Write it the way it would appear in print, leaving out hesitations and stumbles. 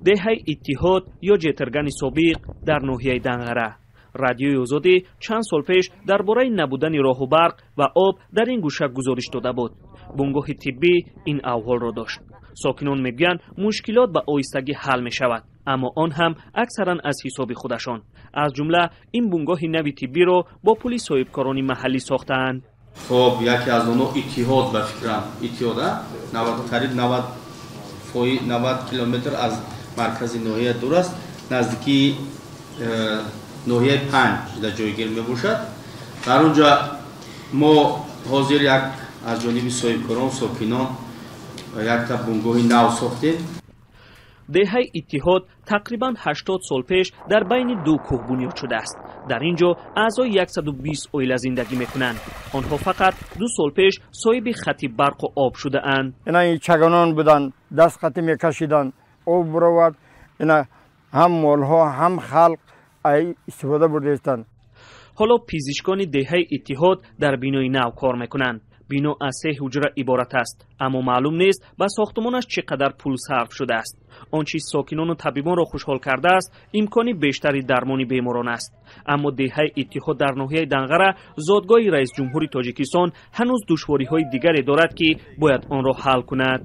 деҳаи Иттиҳод ё ҷетиргани собиқ дар ноҳияи Данғара. радиои озодӣ чанд сол пеш дар бораи набудани роҳу барқ ва об дар ин гӯша гузориш дода буд. бунгоҳи тиббӣ ин аҳволро дошт. сокинон мегӯянд мушкилот ба оҳистагӣ ҳал мешавад, аммо он ҳам аксаран аз ҳисоби худашон. аз ҷумла ин бунгоҳи нави тиббиро бо пули соҳибкорони маҳаллӣ сохтаанд. хоб яке аз онҳо Иттиҳод ба фикрам Иттиҳод қариб 90 километр аз маркази ноҳия дур аст, наздики ноҳияи 5 дар ҷойгир мебошад. дар он ҷо мо ҳозир як аз ҷониби соҳибкорон сокинон якта бунгоҳи нав сохтем. деҳаи Иттиҳод тақрибан 80 сол пеш дар байни ду кӯҳ бунёд шудааст. дар ин ҷо аъзои 120 оила зиндагӣ мекунанд. онҳо фақат 2 сол пеш соҳиби хати барқу об шудаанд. ина чаганон буданд, даст хати мекашиданд, об буровард. ина ҳам молҳо ҳам халқ истифода бурдастанд. ҳоло пизишкони деҳаи Иттиҳод дар бинои нав кор мекунанд. бино аз 3 ҳуҷра иборат аст, аммо маълум нест ба сохтмонаш чӣ қадар пул сарф шудааст. он чиз сокинону табибонро хушҳол кардааст, имкони бештари дармони беморон аст. аммо деҳаи Иттиҳод дар ноҳияи Данғара зодгоҳи раисҷумҳури Тоҷикистон ҳанӯз душвориҳои дигаре дорад ки бояд онро ҳал кунад.